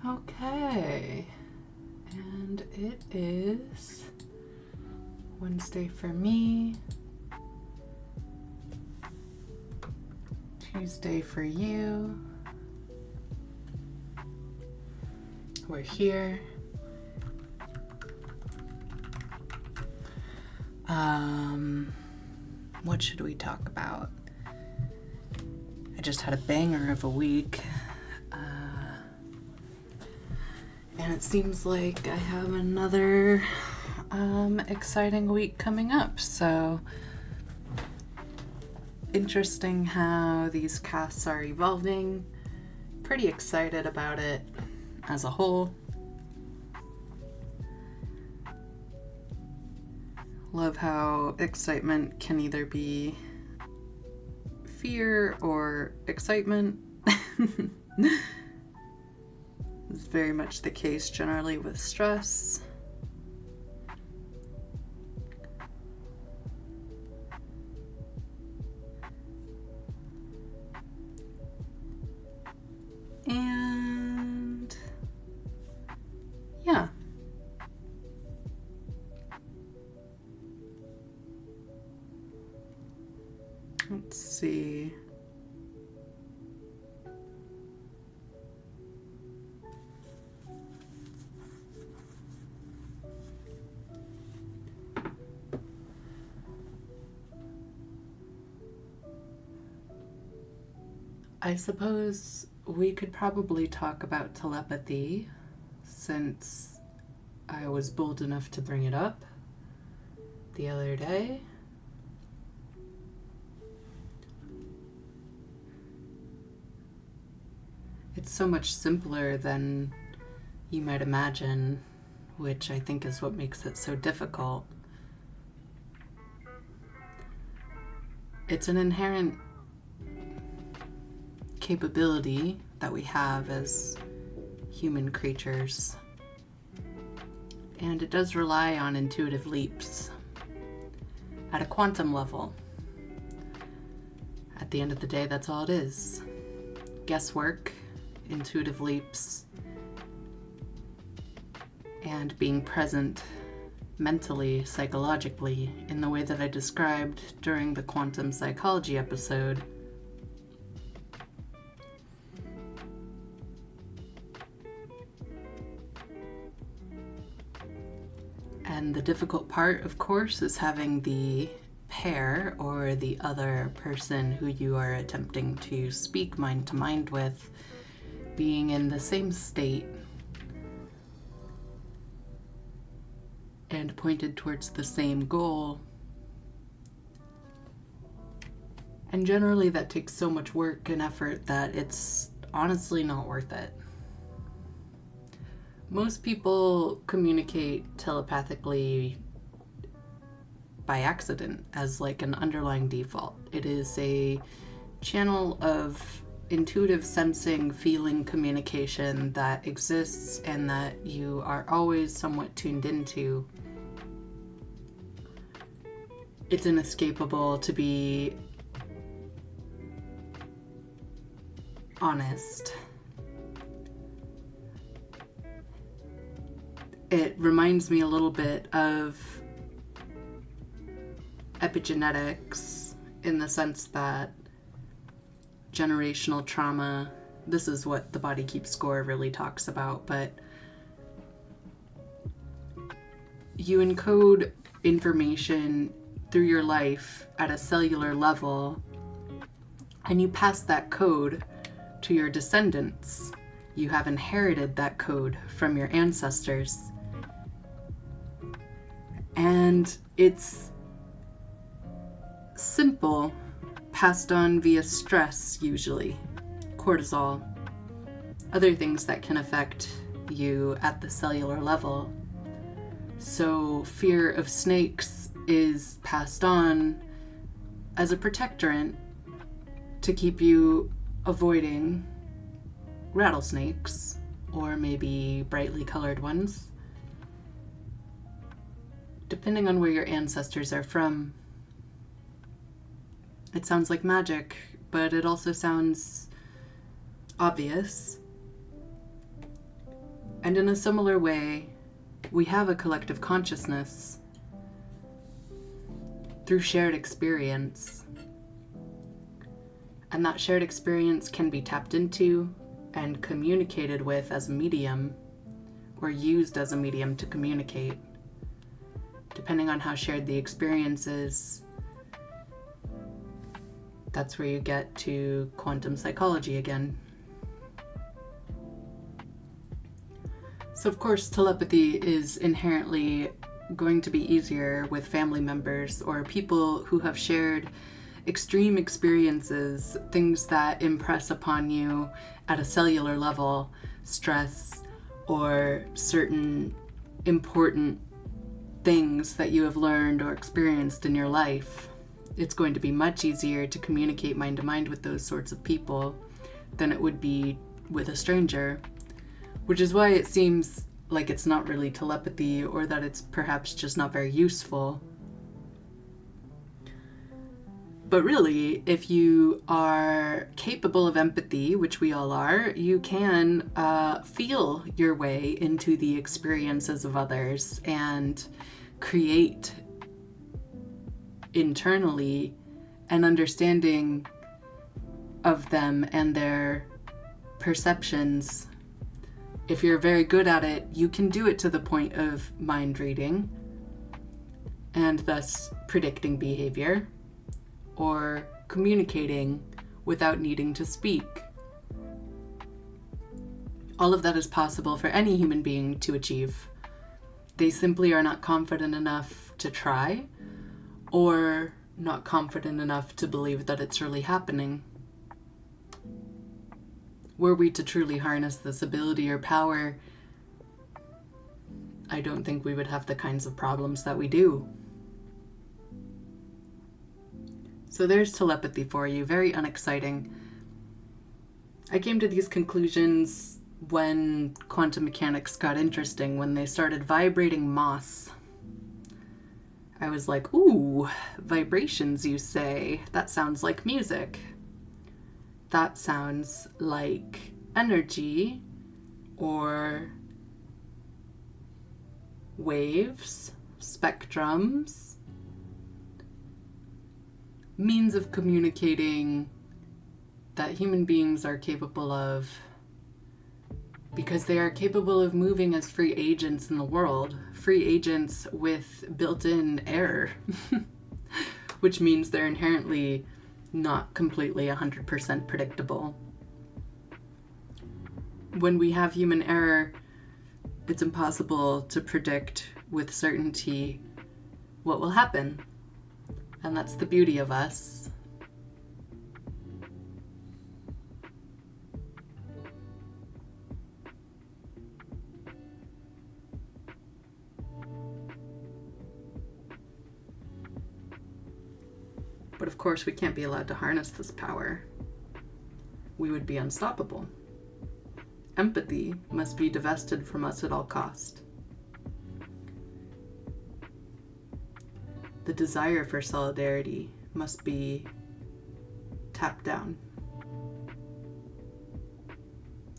Okay, and it is Wednesday for me, Tuesday for you. We're here. What should we talk about? I just had a banger of a week. And it seems like I have another exciting week coming up. So interesting how these casts are evolving. Pretty excited about it as a whole. Love how excitement can either be fear or excitement. It's very much the case generally with stress. And yeah. Let's see. I suppose we could probably talk about telepathy, since I was bold enough to bring it up the other day. It's so much simpler than you might imagine, which I think is what makes it so difficult. It's an inherent capability that we have as human creatures, and it does rely on intuitive leaps at a quantum level. At the end of the day, that's all it is. Guesswork, intuitive leaps, and being present mentally, psychologically, in the way that I described during the quantum psychology episode. And the difficult part, of course, is having the pair or the other person who you are attempting to speak mind to mind with being in the same state and pointed towards the same goal. And generally that takes so much work and effort that it's honestly not worth it. Most people communicate telepathically by accident as like an underlying default. It is a channel of intuitive sensing, feeling communication that exists and that you are always somewhat tuned into. It's inescapable, to be honest. It reminds me a little bit of epigenetics in the sense that generational trauma, this is what the Body Keeps Score really talks about, but you encode information through your life at a cellular level, and you pass that code to your descendants. You have inherited that code from your ancestors. And it's simple, passed on via stress usually, cortisol, other things that can affect you at the cellular level. So fear of snakes is passed on as a protectorant to keep you avoiding rattlesnakes, or maybe brightly colored ones, depending on where your ancestors are from. It sounds like magic, but it also sounds obvious. And in a similar way, we have a collective consciousness through shared experience. And that shared experience can be tapped into and communicated with as a medium, or used as a medium to communicate. Depending on how shared the experience is, that's where you get to quantum psychology again. So of course, telepathy is inherently going to be easier with family members or people who have shared extreme experiences, things that impress upon you at a cellular level, stress, or certain important things that you have learned or experienced in your life. It's going to be much easier to communicate mind to mind with those sorts of people than it would be with a stranger, which is why it seems like it's not really telepathy, or that it's perhaps just not very useful. But really, if you are capable of empathy, which we all are, you can feel your way into the experiences of others and create internally an understanding of them and their perceptions. If you're very good at it, you can do it to the point of mind reading and thus predicting behavior, or communicating without needing to speak. All of that is possible for any human being to achieve. They simply are not confident enough to try, or not confident enough to believe that it's really happening. Were we to truly harness this ability or power, I don't think we would have the kinds of problems that we do. So there's telepathy for you, very unexciting. I came to these conclusions when quantum mechanics got interesting, when they started vibrating moss. I was like, ooh, vibrations, you say? That sounds like music. That sounds like energy or waves, spectrums, means of communicating that human beings are capable of, because they are capable of moving as free agents in the world, free agents with built-in error, which means they're inherently not completely 100% predictable. When we have human error, it's impossible to predict with certainty what will happen. And that's the beauty of us. But of course, we can't be allowed to harness this power. We would be unstoppable. Empathy must be divested from us at all cost. The desire for solidarity must be tapped down.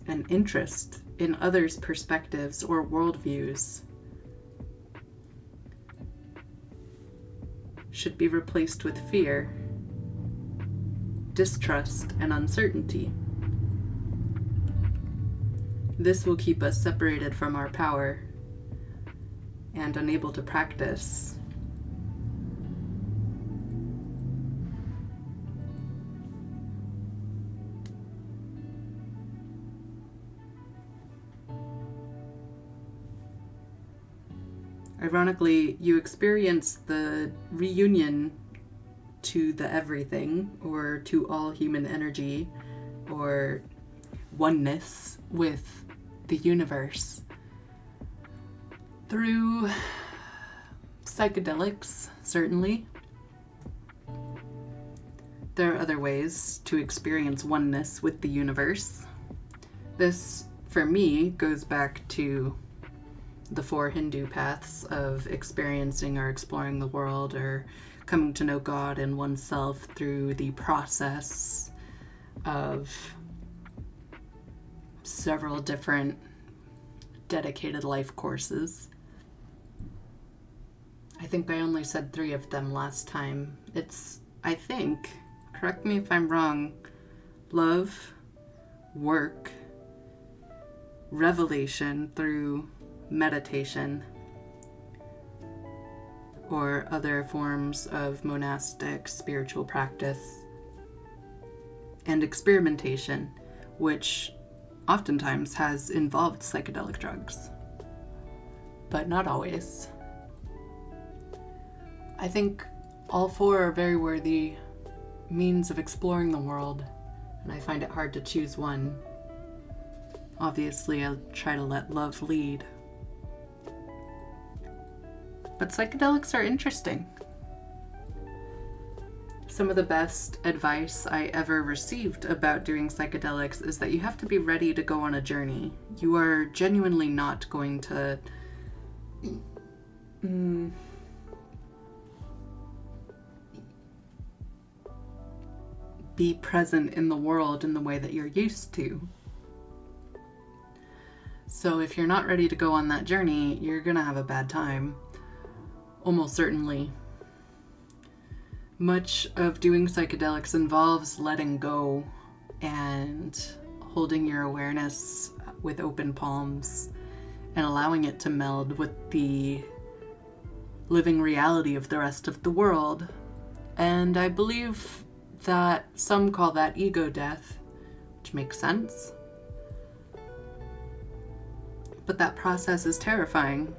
An interest in others' perspectives or worldviews should be replaced with fear, distrust, and uncertainty. This will keep us separated from our power and unable to practice. Ironically, you experience the reunion to the everything, or to all human energy, or oneness with the universe, through psychedelics, certainly. There are other ways to experience oneness with the universe. This, for me, goes back to the 4 Hindu paths of experiencing or exploring the world, or coming to know God and oneself through the process of several different dedicated life courses. I think I only said 3 of them last time. It's, I think, correct me if I'm wrong, love, work, revelation through meditation, or other forms of monastic spiritual practice, and experimentation, which oftentimes has involved psychedelic drugs, but not always. I think all 4 are very worthy means of exploring the world, and I find it hard to choose one. Obviously, I'll try to let love lead. But psychedelics are interesting. Some of the best advice I ever received about doing psychedelics is that you have to be ready to go on a journey. You are genuinely not going to be present in the world in the way that you're used to. So if you're not ready to go on that journey, you're gonna have a bad time. Almost certainly. Much of doing psychedelics involves letting go and holding your awareness with open palms and allowing it to meld with the living reality of the rest of the world. And I believe that some call that ego death, which makes sense. But that process is terrifying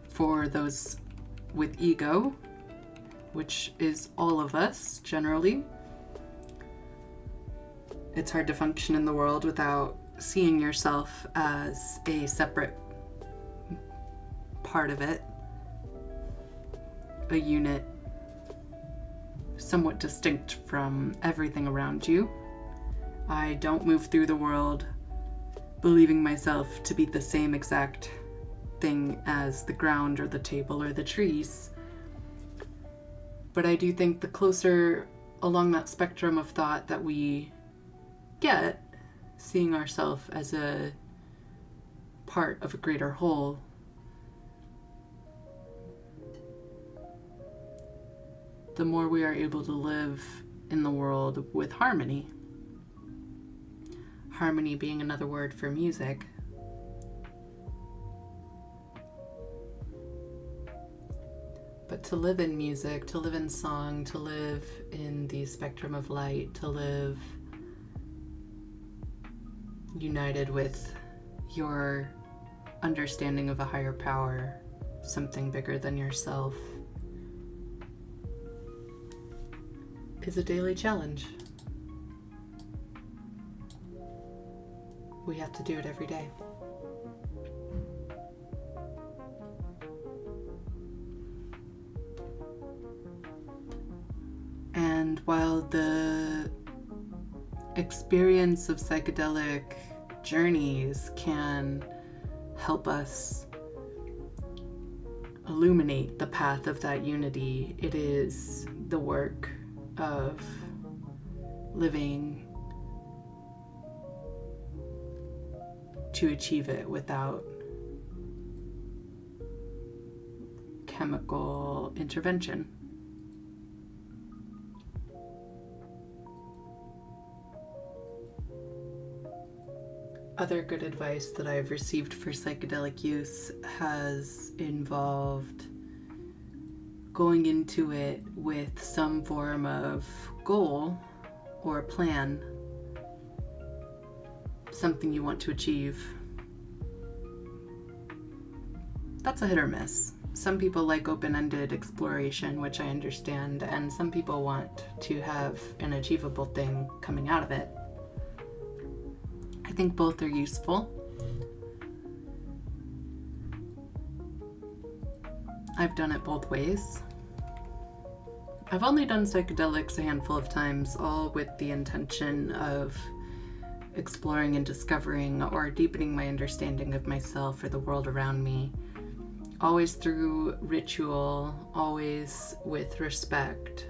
for those with ego, which is all of us generally. It's hard to function in the world without seeing yourself as a separate part of it, a unit somewhat distinct from everything around you. I don't move through the world believing myself to be the same exact thing as the ground or the table or the trees. But I do think the closer along that spectrum of thought that we get, seeing ourselves as a part of a greater whole, the more we are able to live in the world with harmony. Harmony being another word for music. But to live in music, to live in song, to live in the spectrum of light, to live united with your understanding of a higher power, something bigger than yourself, is a daily challenge. We have to do it every day. And while the experience of psychedelic journeys can help us illuminate the path of that unity, it is the work of living to achieve it without chemical intervention. Other good advice that I've received for psychedelic use has involved going into it with some form of goal or plan, something you want to achieve. That's a hit or miss. Some people like open-ended exploration, which I understand, and some people want to have an achievable thing coming out of it. I think both are useful. I've done it both ways. I've only done psychedelics a handful of times, all with the intention of exploring and discovering or deepening my understanding of myself or the world around me. Always through ritual, always with respect.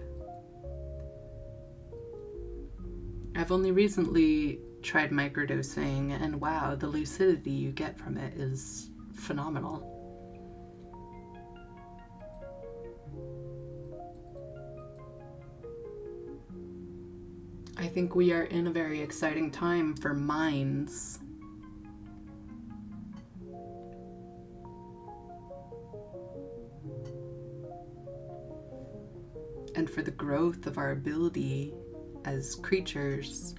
I've only recently tried microdosing, and wow, the lucidity you get from it is phenomenal. I think we are in a very exciting time for minds. And for the growth of our ability as creatures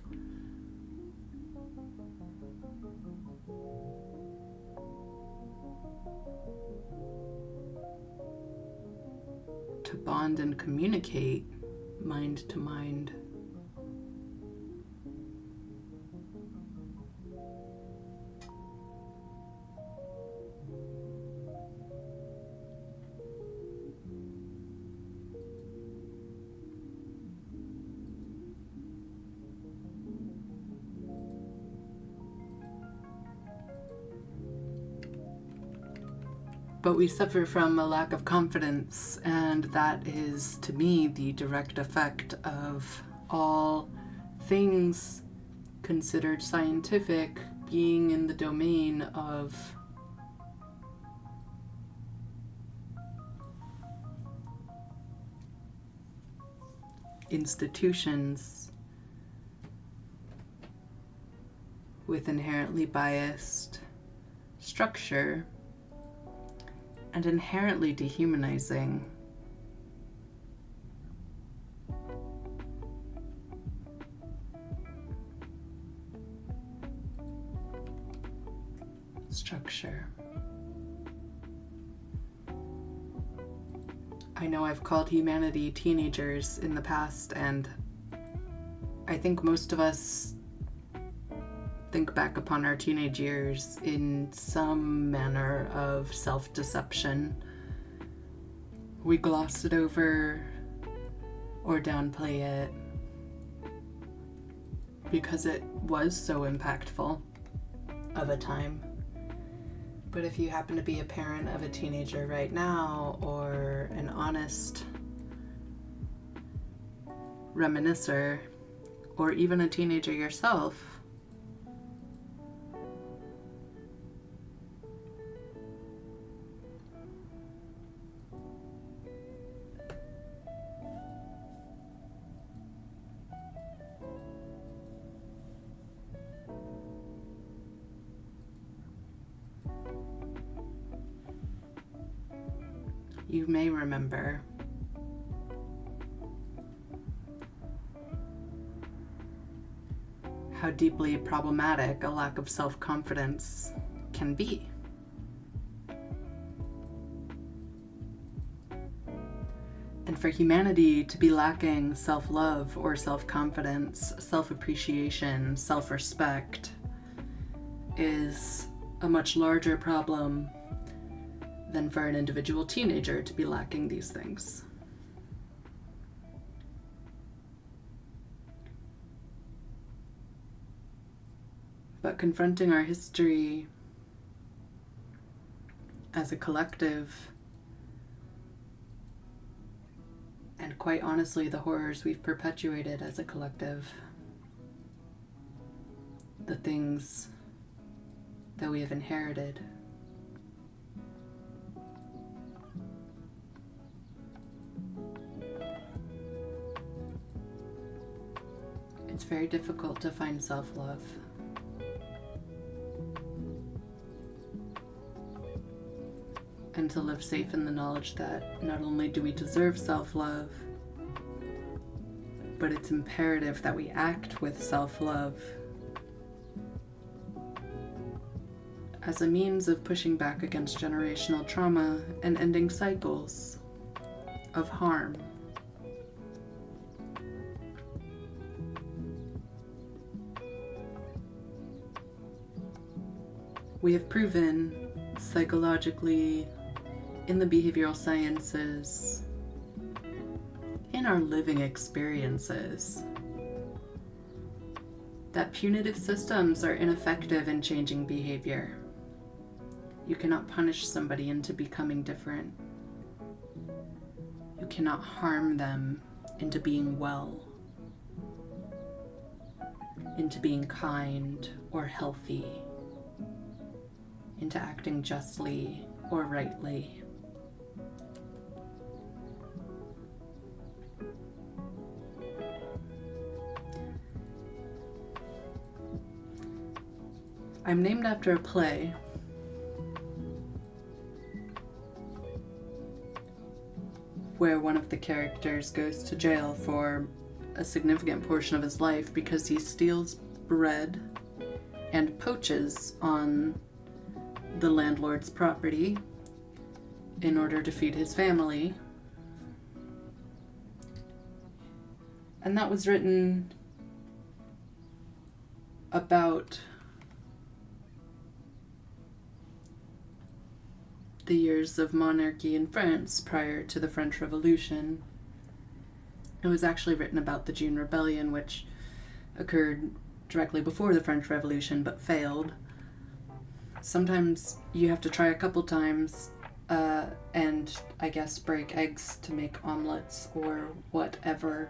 to bond and communicate mind to mind. But we suffer from a lack of confidence, and that is, to me, the direct effect of all things considered scientific being in the domain of institutions with inherently biased structure and inherently dehumanizing. Structure. I know I've called humanity teenagers in the past, and I think most of us think back upon our teenage years in some manner of self-deception. We gloss it over or downplay it because it was so impactful of a time. But if you happen to be a parent of a teenager right now, or an honest reminiscer, or even a teenager yourself, you may remember how deeply problematic a lack of self-confidence can be. And for humanity to be lacking self-love or self-confidence, self-appreciation, self-respect is a much larger problem than for an individual teenager to be lacking these things. But confronting our history as a collective, and quite honestly, the horrors we've perpetuated as a collective, the things that we have inherited, it's very difficult to find self-love. And to live safe in the knowledge that not only do we deserve self-love, but it's imperative that we act with self-love as a means of pushing back against generational trauma and ending cycles of harm. We have proven psychologically, in the behavioral sciences, in our living experiences, that punitive systems are ineffective in changing behavior. You cannot punish somebody into becoming different. You cannot harm them into being well. into being kind or healthy, into acting justly or rightly. I'm named after a play where one of the characters goes to jail for a significant portion of his life because he steals bread and poaches on the landlord's property in order to feed his family. And that was written about the years of monarchy in France prior to the French Revolution. It was actually written about the June Rebellion, which occurred directly before the French Revolution but failed. Sometimes you have to try a couple times and I guess break eggs to make omelets or whatever.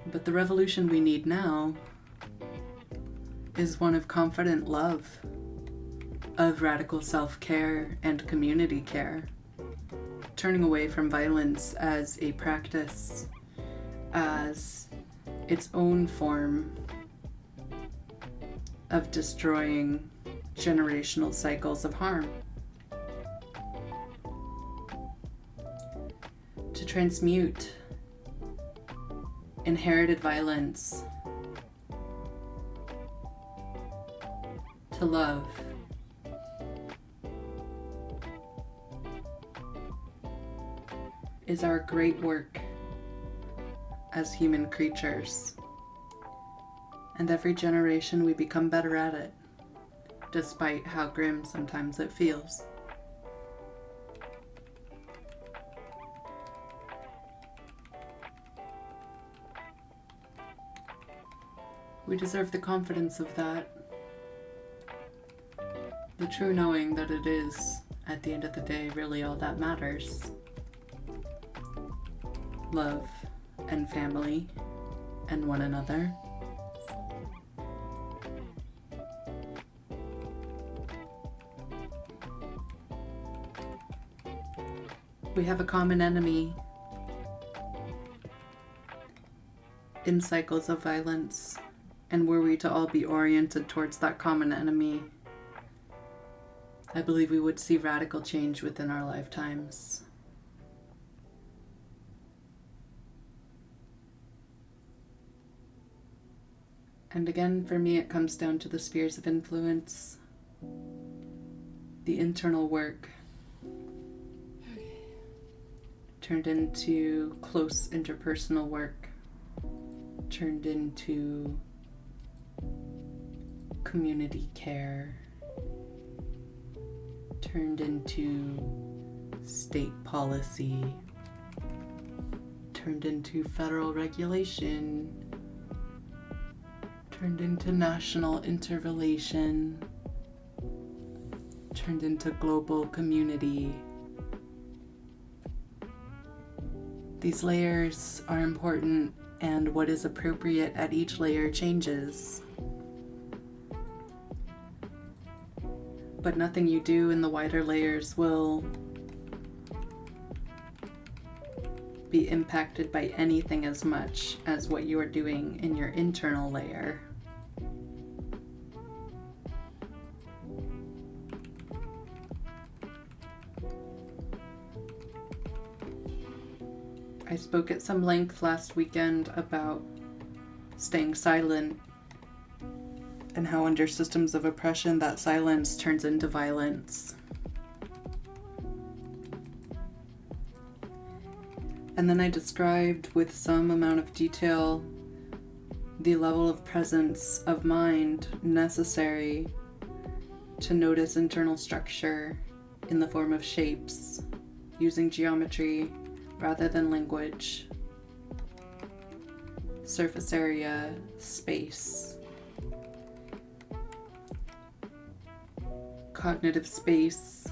But the revolution we need now is one of confident love, of radical self-care and community care, turning away from violence as a practice, as its own form of destroying generational cycles of harm. To transmute inherited violence to love. Is our great work as human creatures. And every generation we become better at it, despite how grim sometimes it feels. We deserve the confidence of that. The true knowing that it is, at the end of the day, really all that matters. Love and family and one another. We have a common enemy in cycles of violence, and were we to all be oriented towards that common enemy, I believe we would see radical change within our lifetimes. And again, for me, it comes down to the spheres of influence, the internal work turned into close interpersonal work, turned into community care, turned into state policy, turned into federal regulation, turned into national interrelation, turned into global community. These layers are important, and what is appropriate at each layer changes. But nothing you do in the wider layers will be impacted by anything as much as what you are doing in your internal layer. I spoke at some length last weekend about staying silent and how under systems of oppression that silence turns into violence. And then I described with some amount of detail the level of presence of mind necessary to notice internal structure in the form of shapes, using geometry rather than language, surface area, space. Cognitive space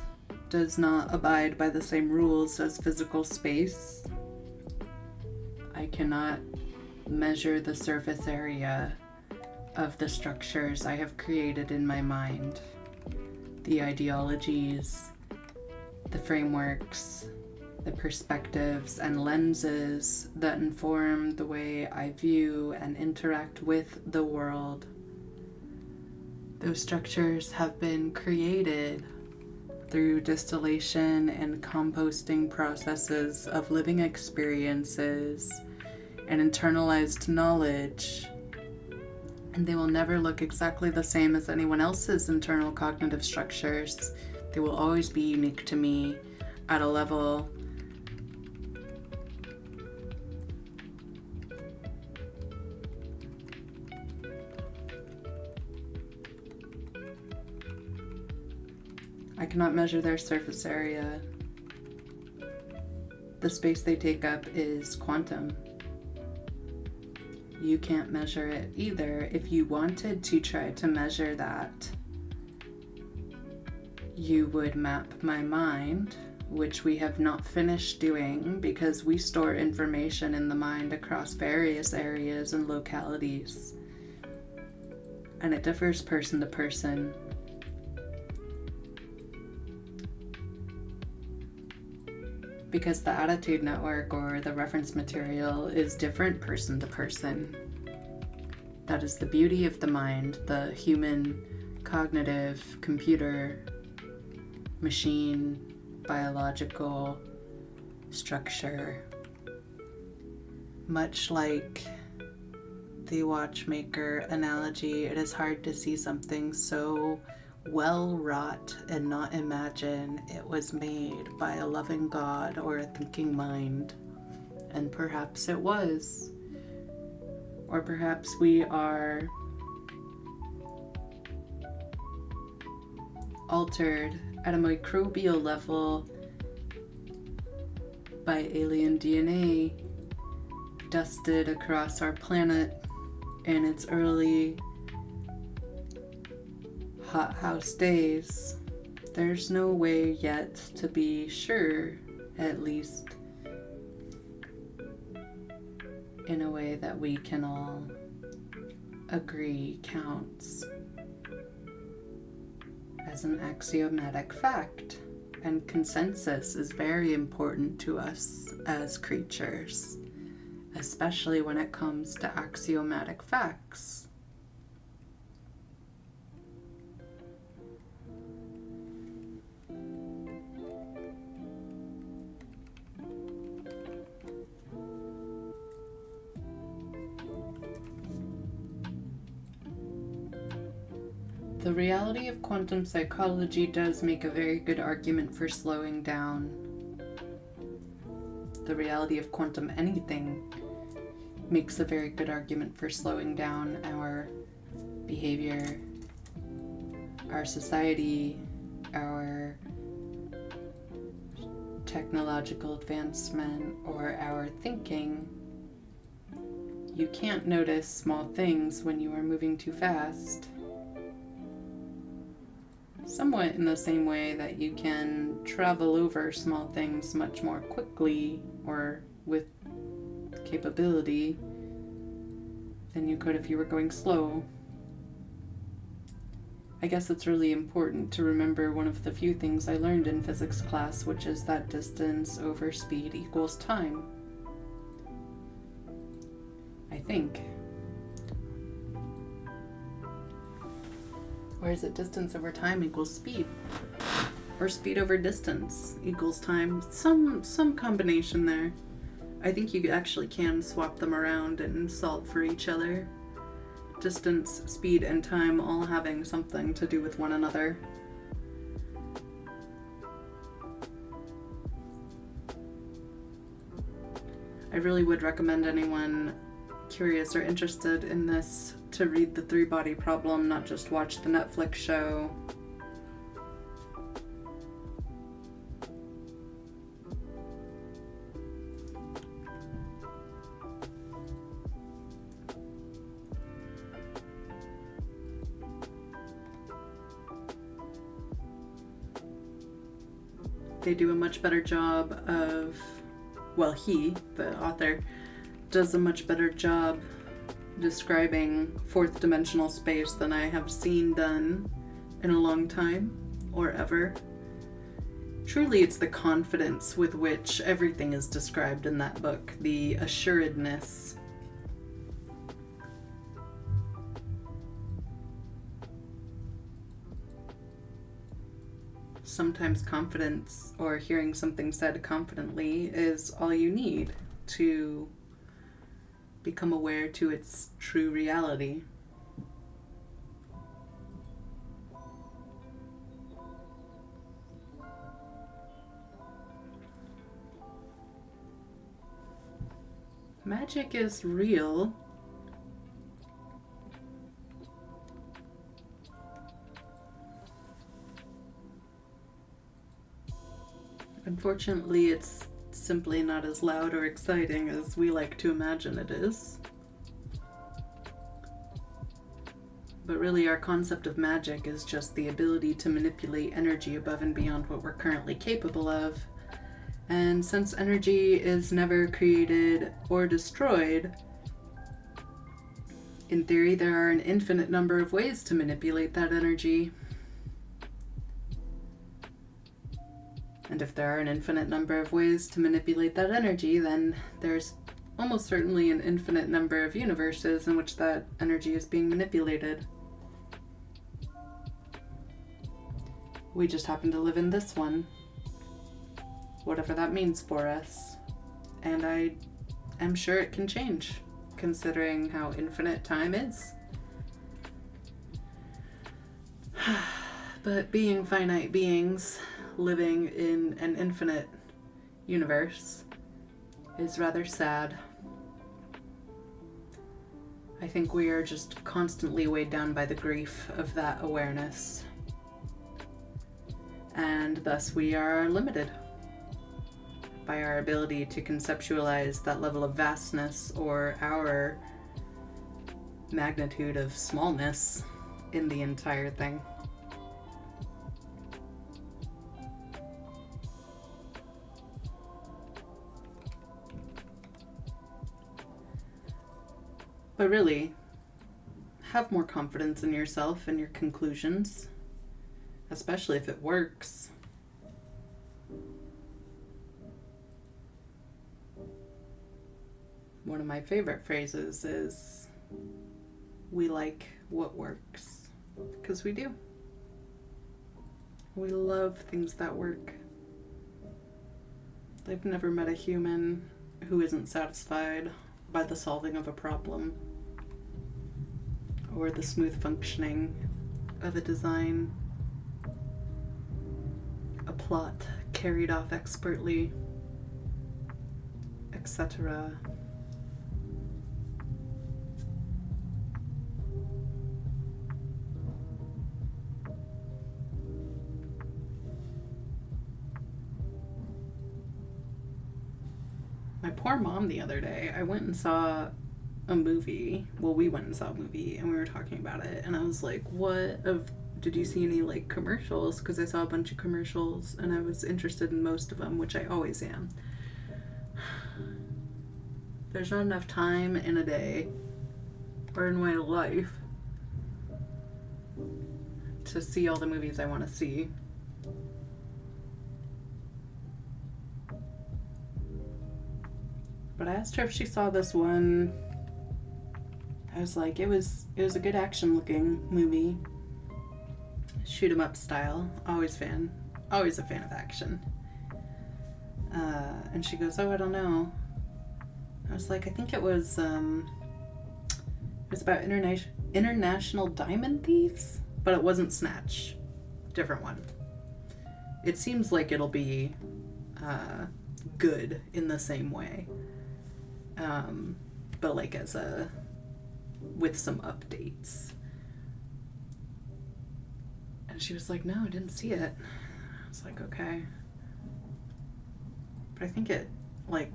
does not abide by the same rules as physical space. cannot measure the surface area of the structures I have created in my mind, the ideologies, the frameworks, the perspectives and lenses that inform the way I view and interact with the world. Those structures have been created through distillation and composting processes of living experiences and internalized knowledge, and they will never look exactly the same as anyone else's internal cognitive structures. They will always be unique to me at a level I cannot measure their surface area. The space they take up is quantum. You can't measure it either. If you wanted to try to measure that, you would map my mind, which we have not finished doing because we store information in the mind across various areas and localities. And it differs person to person. Because the attitude network or the reference material is different person to person. That is the beauty of the mind, the human, cognitive, computer, machine, biological structure. Much like the watchmaker analogy, it is hard to see something so well wrought and not imagine it was made by a loving God or a thinking mind. And perhaps it was. Or perhaps we are altered at a microbial level by alien DNA dusted across our planet in its early hothouse days. There's no way yet to be sure, at least in a way that we can all agree counts as an axiomatic fact. And consensus is very important to us as creatures, especially when it comes to axiomatic facts. The reality of quantum psychology does make a very good argument for slowing down. The reality of quantum anything makes a very good argument for slowing down our behavior, our society, our technological advancement, or our thinking. You can't notice small things when you are moving too fast. Somewhat in the same way that you can travel over small things much more quickly or with capability than you could if you were going slow. I guess it's really important to remember one of the few things I learned in physics class, which is that distance over speed equals time. I think. Or is it distance over time equals speed? Or speed over distance equals time? Some combination there. I think you actually can swap them around and solve for each other. Distance, speed, and time all having something to do with one another. I really would recommend anyone curious or interested in this to read The Three-Body Problem, not just watch the Netflix show. They do a much better job of, well, he, the author, does a much better job describing fourth dimensional space than I have seen done in a long time or ever. Truly, it's the confidence with which everything is described in that book, the assuredness. Sometimes confidence, or hearing something said confidently, is all you need to become aware to its true reality. Magic is real. Unfortunately, it's simply not as loud or exciting as we like to imagine it is. But really, our concept of magic is just the ability to manipulate energy above and beyond what we're currently capable of. And since energy is never created or destroyed, in theory, there are an infinite number of ways to manipulate that energy. And if there are an infinite number of ways to manipulate that energy, then there's almost certainly an infinite number of universes in which that energy is being manipulated. We just happen to live in this one, whatever that means for us. And I am sure it can change, considering how infinite time is. But being finite beings living in an infinite universe is rather sad. I think we are just constantly weighed down by the grief of that awareness. And thus we are limited by our ability to conceptualize that level of vastness or our magnitude of smallness in the entire thing. But really, have more confidence in yourself and your conclusions, especially if it works. One of my favorite phrases is, we like what works, because we do. We love things that work. I've never met a human who isn't satisfied by the solving of a problem or the smooth functioning of a design, a plot carried off expertly, etc. My poor mom the other day, I went and saw a movie. Well, we went and saw a movie and we were talking about it, and I was like, did you see any like commercials? Because I saw a bunch of commercials and I was interested in most of them, which I always am. There's not enough time in a day or in my life to see all the movies I want to see. But I asked her if she saw this one. I was like, it was a good action looking movie. Shoot 'em up style. Always a fan of action. And she goes, oh, I don't know. I was like, I think it was about international diamond thieves, but it wasn't Snatch. Different one. It seems like it'll be good in the same way. But like with some updates. And she was like, no, I didn't see it. I was like, okay. But I think it, like,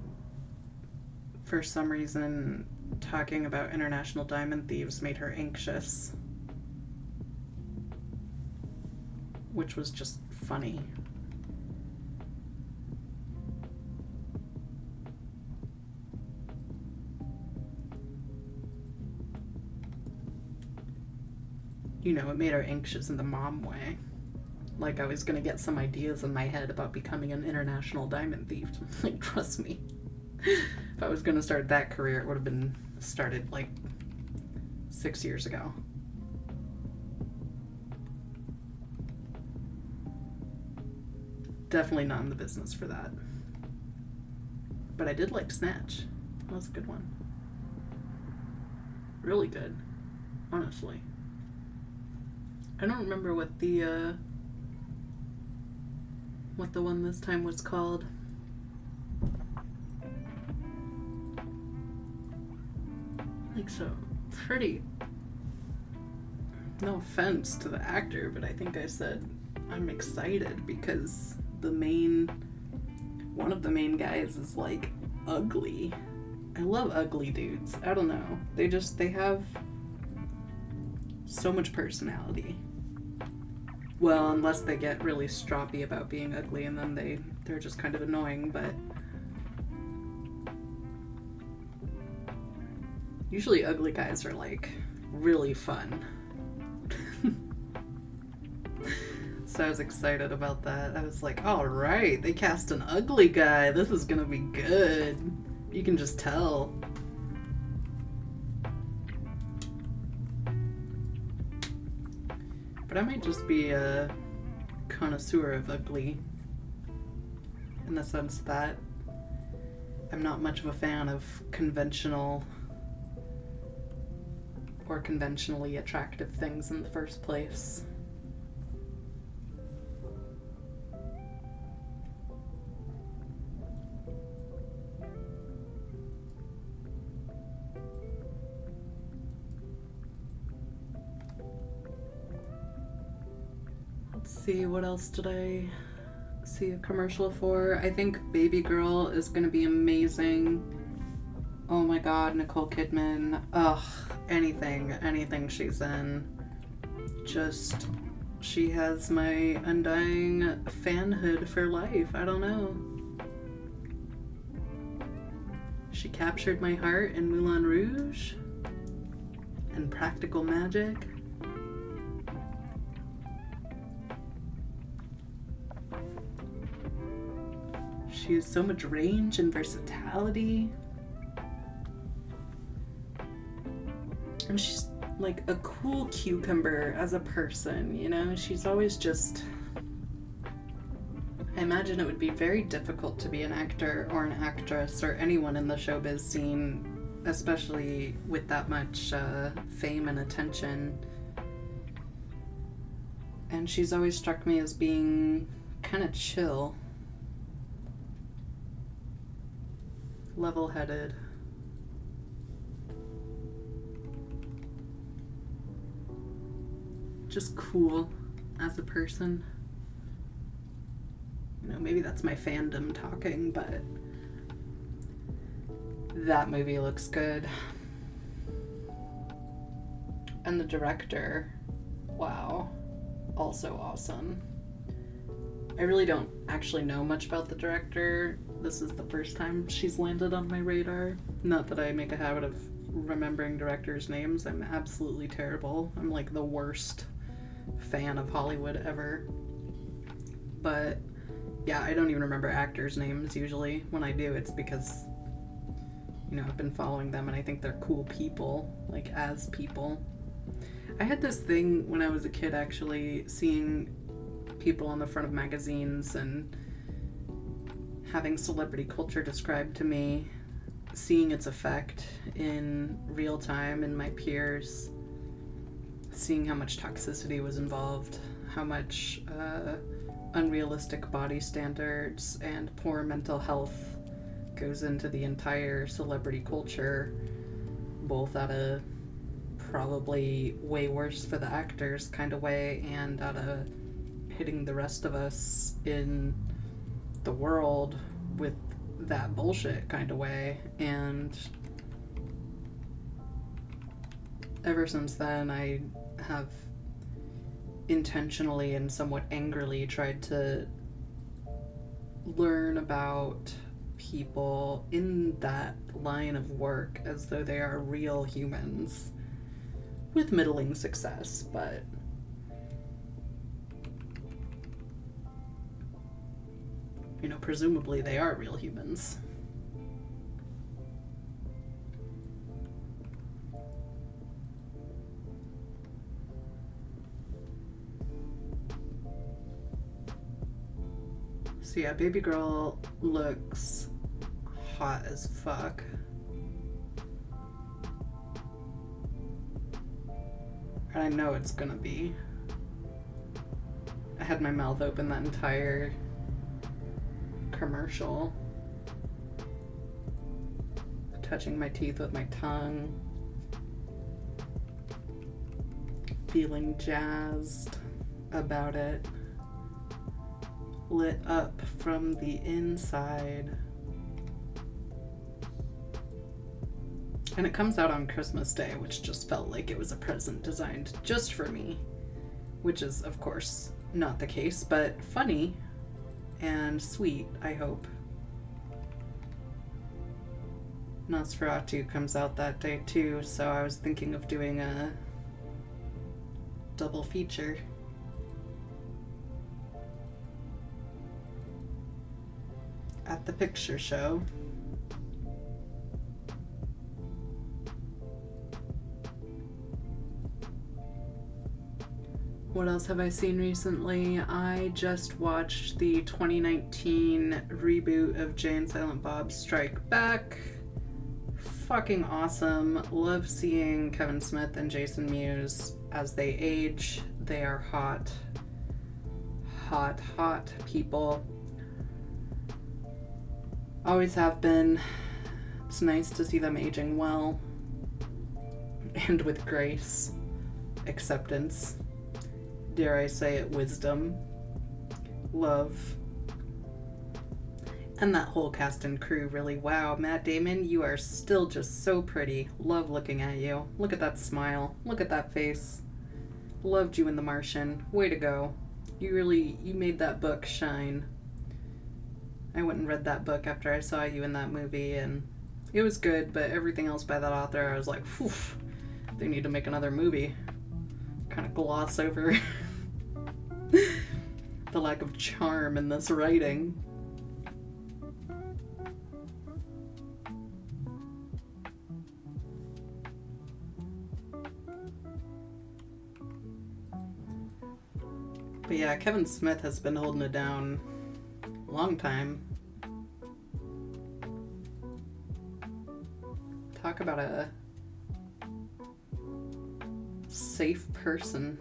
for some reason, talking about international diamond thieves made her anxious. Which was just funny. you know, it made her anxious in the mom way. Like I was gonna get some ideas in my head about becoming an international diamond thief. Like, trust me. If I was gonna start that career, it would have been started like 6 years ago. Definitely not in the business for that. But I did like Snatch. That was a good one. Really good, honestly. I don't remember what the one this time was called. Like, so pretty. No offense to the actor, but I think I said I'm excited because one of the main guys is like ugly. I love ugly dudes. I don't know. They have so much personality. Well, unless they get really stroppy about being ugly and then they're just kind of annoying, but usually ugly guys are like really fun. So I was excited about that. I was like, all right, they cast an ugly guy. This is gonna be good. You can just tell. But I might just be a connoisseur of ugly, in the sense that I'm not much of a fan of conventional or conventionally attractive things in the first place. Let's see, what else did I see a commercial for? I think Baby Girl is gonna be amazing. Oh my god, Nicole Kidman. Ugh, anything she's in. Just, she has my undying fanhood for life. I don't know. She captured my heart in Moulin Rouge and Practical Magic. She has so much range and versatility. And she's like a cool cucumber as a person, you know? She's always just... I imagine it would be very difficult to be an actor or an actress or anyone in the showbiz scene, especially with that much fame and attention. And she's always struck me as being kind of chill. Level-headed. Just cool as a person. You know, maybe that's my fandom talking, but that movie looks good. And the director, wow, also awesome. I really don't actually know much about the director. This is the first time she's landed on my radar. Not that I make a habit of remembering directors' names. I'm absolutely terrible. I'm like the worst fan of Hollywood ever. But yeah, I don't even remember actors' names usually. When I do, it's because, you know, I've been following them and I think they're cool people, like as people. I had this thing when I was a kid, actually, seeing people on the front of magazines and having celebrity culture described to me, seeing its effect in real time in my peers, seeing how much toxicity was involved, how much unrealistic body standards and poor mental health goes into the entire celebrity culture, both at a probably way worse for the actors kind of way and at a hitting the rest of us in the world with that bullshit kind of way. And ever since then, I have intentionally and somewhat angrily tried to learn about people in that line of work as though they are real humans, with middling success, but you know, presumably they are real humans. So yeah, baby girl looks hot as fuck. And I know it's gonna be. I had my mouth open that entire commercial, touching my teeth with my tongue, feeling jazzed about it, lit up from the inside. And it comes out on Christmas Day, which just felt like it was a present designed just for me, which is, of course, not the case, but funny and sweet, I hope. Nosferatu comes out that day too, so I was thinking of doing a double feature. At the picture show. What else have I seen recently? I just watched the 2019 reboot of Jay and Silent Bob Strike Back. Fucking awesome. Love seeing Kevin Smith and Jason Mewes as they age. They are hot. Hot, hot people. Always have been. It's nice to see them aging well. And with grace. Acceptance. Dare I say it, wisdom, love, and that whole cast and crew really, wow. Matt Damon, you are still just so pretty. Love looking at you. Look at that smile. Look at that face. Loved you in The Martian. Way to go. You made that book shine. I went and read that book after I saw you in that movie, and it was good, but everything else by that author, I was like, phew, they need to make another movie. Kind of gloss over the lack of charm in this writing. But yeah, Kevin Smith has been holding it down a long time. Talk about a safe person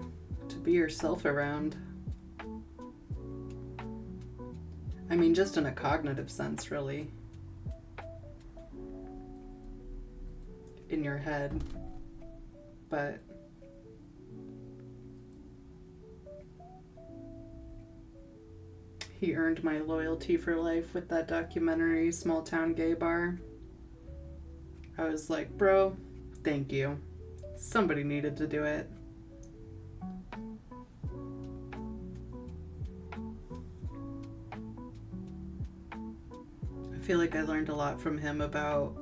to be yourself around. I mean, just in a cognitive sense, really. In your head. But he earned my loyalty for life with that documentary, Small Town Gay Bar. I was like, bro, thank you. Somebody needed to do it. I feel like I learned a lot from him about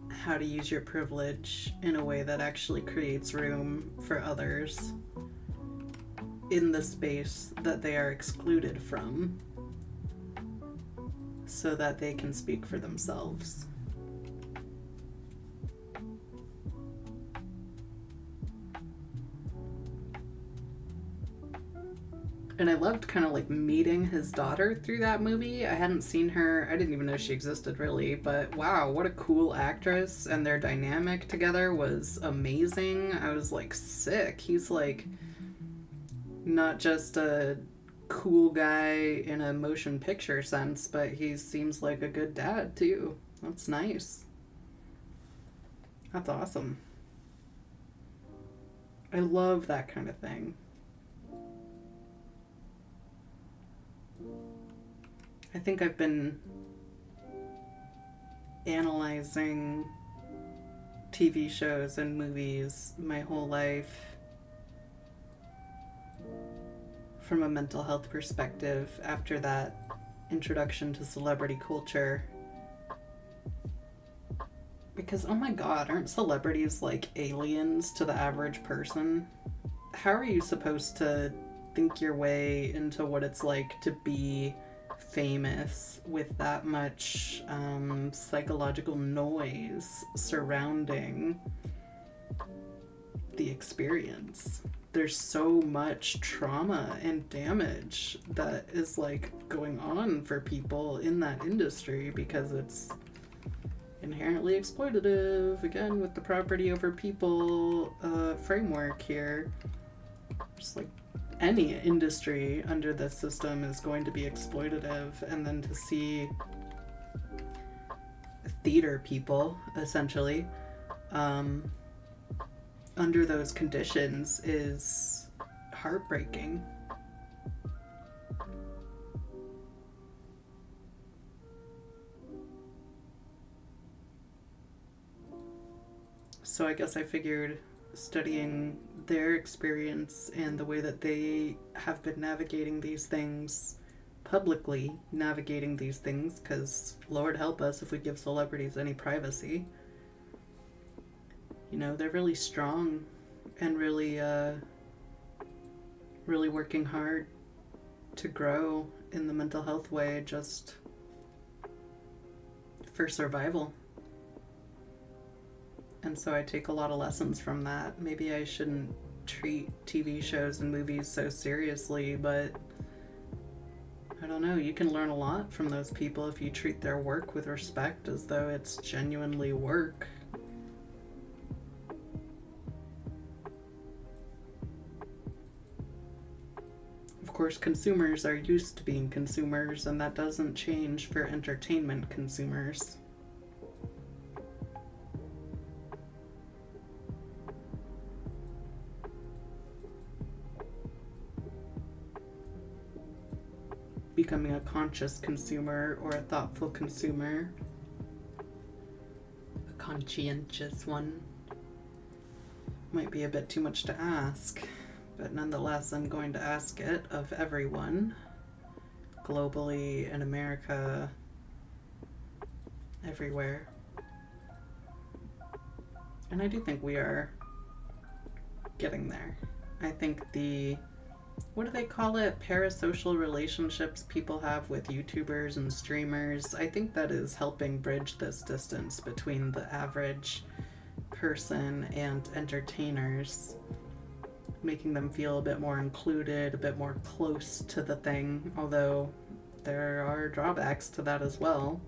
how to use your privilege in a way that actually creates room for others in the space that they are excluded from, so that they can speak for themselves. And I loved kind of like meeting his daughter through that movie. I hadn't seen her. I didn't even know she existed really, but wow, what a cool actress. And their dynamic together was amazing. I was like, sick. He's like not just a cool guy in a motion picture sense, but he seems like a good dad too. That's nice. That's awesome. I love that kind of thing. I think I've been analyzing TV shows and movies my whole life from a mental health perspective after that introduction to celebrity culture. Because, oh my god, aren't celebrities like aliens to the average person? How are you supposed to think your way into what it's like to be famous with that much psychological noise surrounding the experience? There's so much trauma and damage that is like going on for people in that industry because it's inherently exploitative, again with the property over people framework here. Just like any industry under this system is going to be exploitative, and then to see theater people essentially under those conditions is heartbreaking. So I guess I figured studying their experience and the way that they have been navigating these things, publicly navigating these things, because Lord help us if we give celebrities any privacy. You know, they're really strong and really working hard to grow in the mental health way just for survival. And so I take a lot of lessons from that. Maybe I shouldn't treat TV shows and movies so seriously, but I don't know. You can learn a lot from those people if you treat their work with respect as though it's genuinely work. Of course, consumers are used to being consumers, and that doesn't change for entertainment consumers. Becoming a conscious consumer or a thoughtful consumer, a conscientious one, might be a bit too much to ask, but nonetheless I'm going to ask it of everyone globally, in America, everywhere. And I do think we are getting there. I think what do they call it? Parasocial relationships people have with YouTubers and streamers. I think that is helping bridge this distance between the average person and entertainers, making them feel a bit more included, a bit more close to the thing, although there are drawbacks to that as well.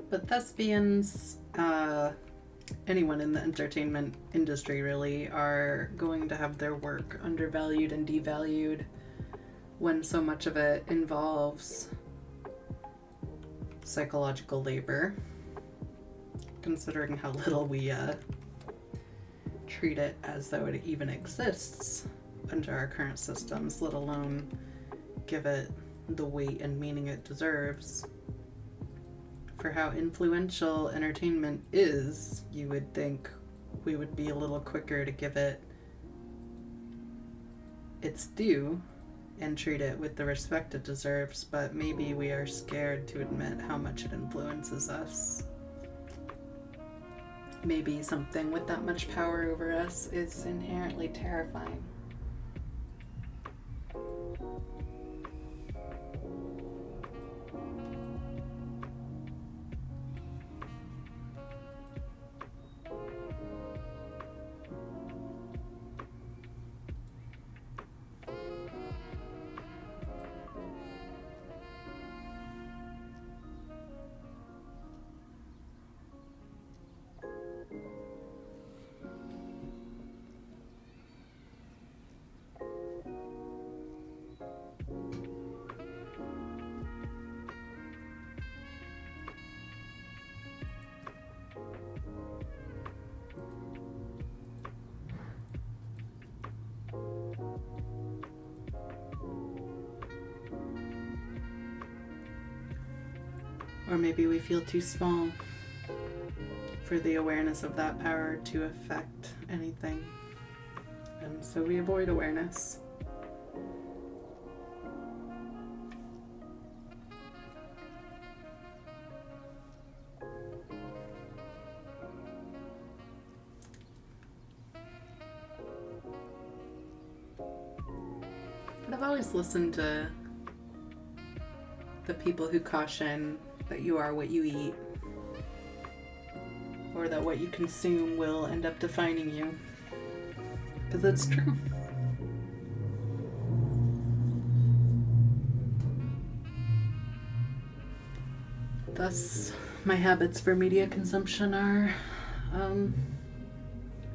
But thespians, anyone in the entertainment industry really, are going to have their work undervalued and devalued when so much of it involves psychological labor, considering how little we treat it as though it even exists under our current systems, let alone give it the weight and meaning it deserves. For how influential entertainment is, you would think we would be a little quicker to give it its due and treat it with the respect it deserves, but maybe we are scared to admit how much it influences us. Maybe something with that much power over us is inherently terrifying. Or maybe we feel too small for the awareness of that power to affect anything, and so we avoid awareness. But I've always listened to the people who caution that you are what you eat, or that what you consume will end up defining you. Because it's true. Thus, my habits for media consumption are,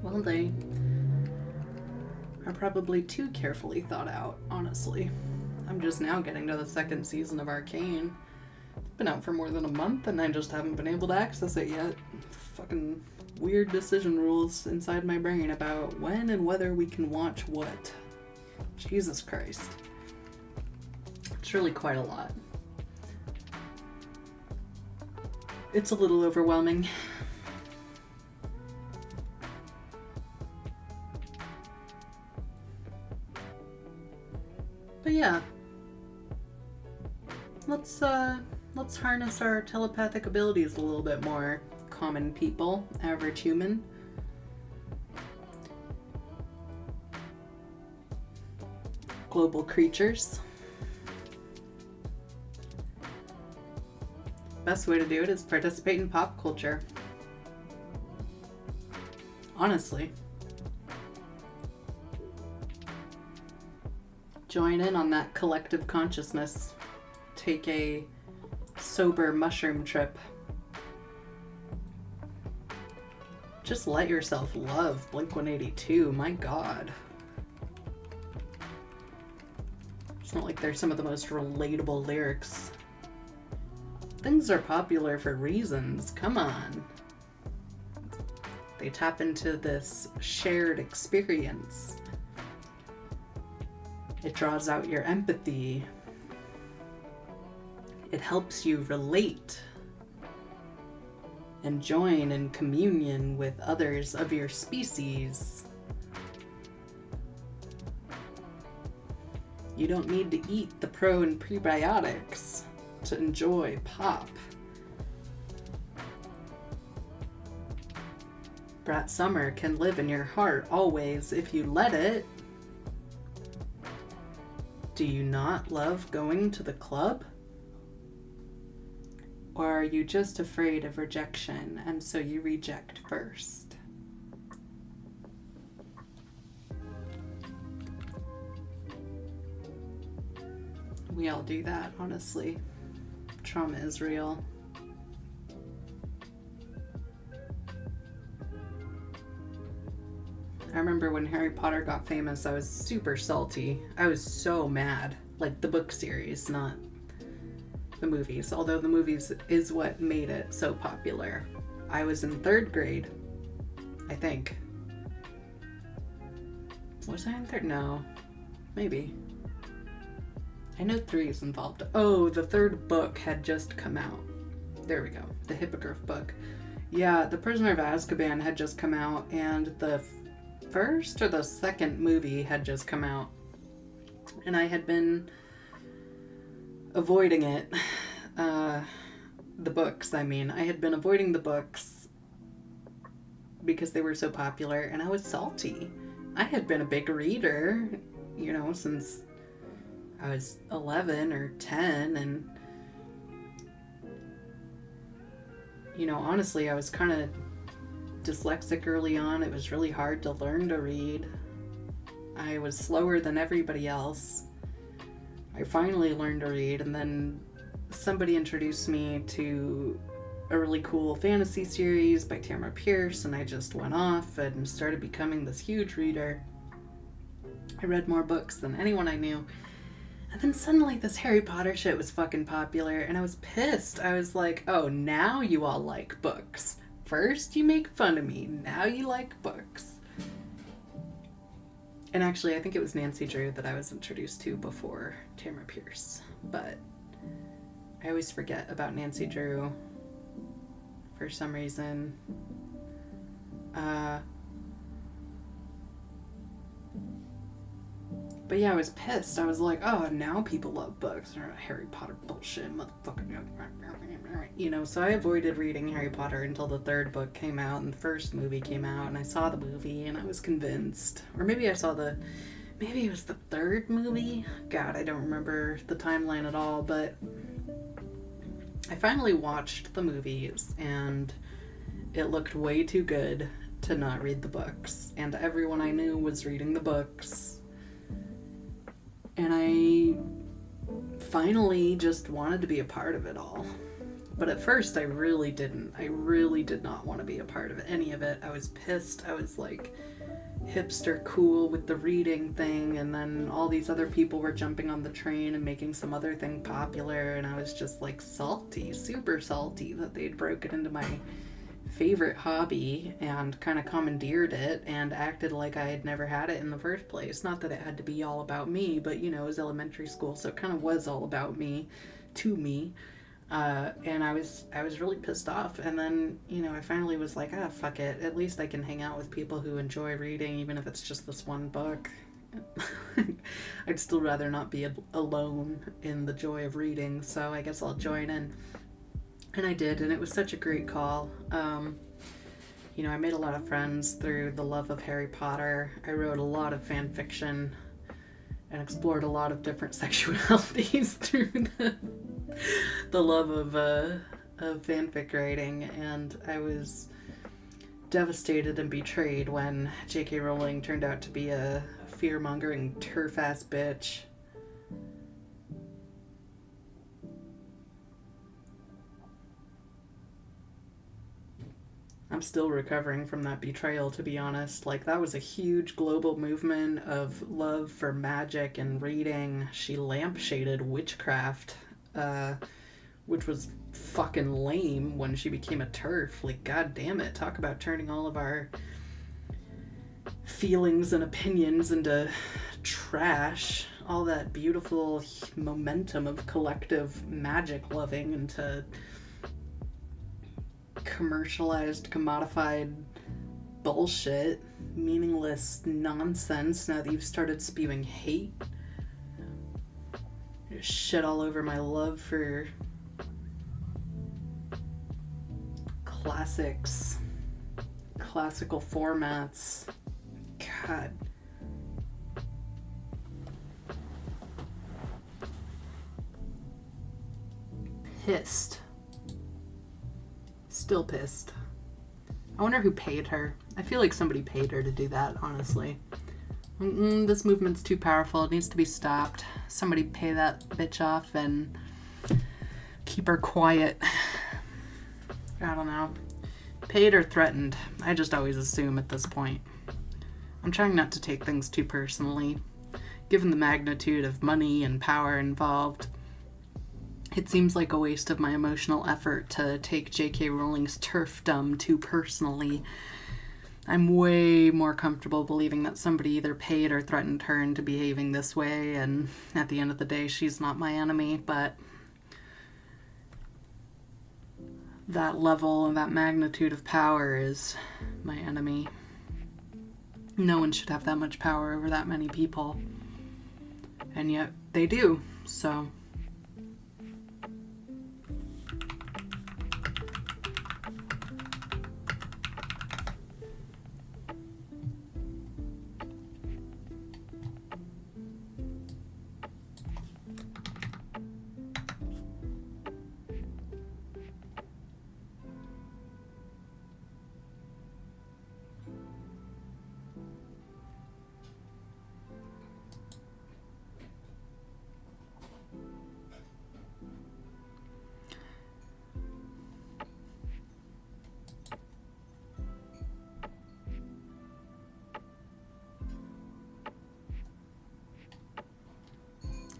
well, they are probably too carefully thought out, honestly. I'm just now getting to the second season of Arcane. It's been out for more than a month and I just haven't been able to access it yet. Fucking weird decision rules inside my brain about when and whether we can watch what. Jesus Christ. It's really quite a lot. It's a little overwhelming. But yeah. Let's harness our telepathic abilities a little bit more, common people, average human. Global creatures. Best way to do it is participate in pop culture. Honestly. Join in on that collective consciousness. Take a sober mushroom trip. Just let yourself love Blink-182, my God. It's not like they're some of the most relatable lyrics. Things are popular for reasons, come on. They tap into this shared experience. It draws out your empathy. It helps you relate and join in communion with others of your species. You don't need to eat the pro and prebiotics to enjoy pop. Brat Summer can live in your heart always if you let it. Do you not love going to the club? Or are you just afraid of rejection and so you reject first? We all do that, honestly. Trauma is real. I remember when Harry Potter got famous, I was super salty. I was so mad. Like the book series, not the movies. Although the movies is what made it so popular. I was in 3rd grade, I think. Was I in 3rd? No. Maybe. I know 3 is involved. Oh, the 3rd book had just come out. There we go. The Hippogriff book. Yeah, The Prisoner of Azkaban had just come out, and the first or the second movie had just come out. And I had been avoiding it. The books, I mean. I had been avoiding the books because they were so popular, and I was salty. I had been a big reader, you know, since I was 11 or 10, and, you know, honestly, I was kind of dyslexic early on. It was really hard to learn to read. I was slower than everybody else. I finally learned to read, and then somebody introduced me to a really cool fantasy series by Tamara Pierce, and I just went off and started becoming this huge reader. I read more books than anyone I knew. And then suddenly this Harry Potter shit was fucking popular, and I was pissed. I was like, oh, now you all like books. First you make fun of me, now you like books. And actually, I think it was Nancy Drew that I was introduced to before Tamara Pierce. But I always forget about Nancy Drew for some reason. But yeah, I was pissed. I was like, oh, now people love books. Harry Potter bullshit, motherfucker. You know, so I avoided reading Harry Potter until the 3rd book came out and the first movie came out, and I saw the movie and I was convinced. Or maybe I saw the maybe it was the third movie. God, I don't remember the timeline at all, but I finally watched the movies and it looked way too good to not read the books. And everyone I knew was reading the books. And I finally just wanted to be a part of it all. But at first I really didn't. I really did not want to be a part of any of it. I was pissed. I was like hipster cool with the reading thing, and then all these other people were jumping on the train and making some other thing popular, and I was just like salty, super salty that they'd broken into my favorite hobby and kind of commandeered it and acted like I had never had it in the first place. Not that it had to be all about me, but you know, it was elementary school, so it kind of was all about me, to me. And I was really pissed off. And then, you know, I finally was like, fuck it. At least I can hang out with people who enjoy reading, even if it's just this one book. I'd still rather not be alone in the joy of reading, so I guess I'll join in. And I did, and it was such a great call. You know, I made a lot of friends through the love of Harry Potter. I wrote a lot of fan fiction and explored a lot of different sexualities through the love of fanfic writing, and I was devastated and betrayed when J.K. Rowling turned out to be a fear-mongering turf-ass bitch. I'm still recovering from that betrayal, to be honest. Like, that was a huge global movement of love for magic and reading. She lampshaded witchcraft, which was fucking lame when she became a TERF. Like, god damn it. Talk about turning all of our feelings and opinions into trash. All that beautiful momentum of collective magic loving into commercialized, commodified bullshit, meaningless nonsense. Now that you've started spewing hate, just shit all over my love for classics, classical formats. God. Pissed. Still pissed. I wonder who paid her. I feel like somebody paid her to do that, honestly. This movement's too powerful. It needs to be stopped. Somebody pay that bitch off and keep her quiet. I don't know. Paid or threatened. I just always assume at this point. I'm trying not to take things too personally. Given the magnitude of money and power involved, it seems like a waste of my emotional effort to take J.K. Rowling's turfdom too personally. I'm way more comfortable believing that somebody either paid or threatened her into behaving this way, and at the end of the day, she's not my enemy, but that level and that magnitude of power is my enemy. No one should have that much power over that many people, and yet they do, so...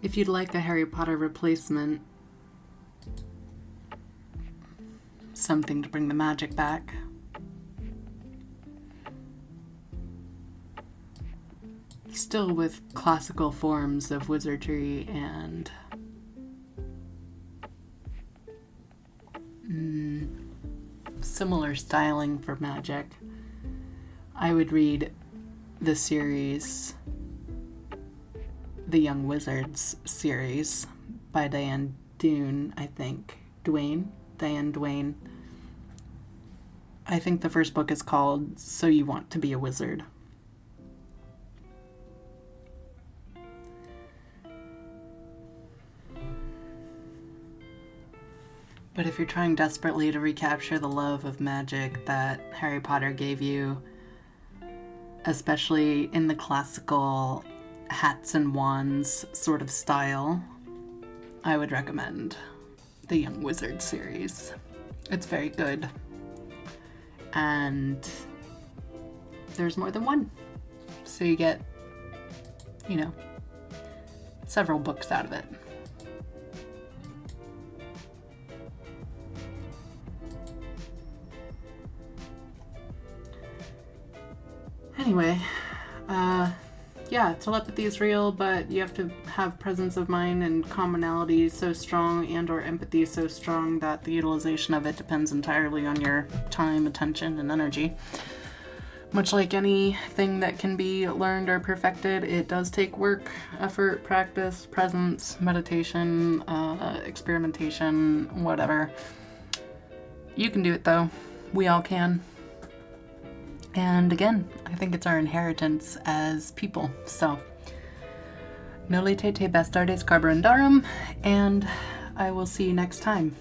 If you'd like a Harry Potter replacement, something to bring the magic back, still with classical forms of wizardry and similar styling for magic, I would read the series The Young Wizards series by Diane Duane, I think. Diane Duane. I think the first book is called So You Want to Be a Wizard. But if you're trying desperately to recapture the love of magic that Harry Potter gave you, especially in the classical hats and wands sort of style, I would recommend the Young Wizard series. It's very good. And there's more than one. So you get, several books out of it. Anyway, telepathy is real, but you have to have presence of mind and commonality so strong and or empathy so strong that the utilization of it depends entirely on your time, attention, and energy. Much like anything that can be learned or perfected, it does take work, effort, practice, presence, meditation, experimentation, whatever. You can do it though. We all can. And again, I think it's our inheritance as people. So, Nolite te bastardes carborundarum, and I will see you next time.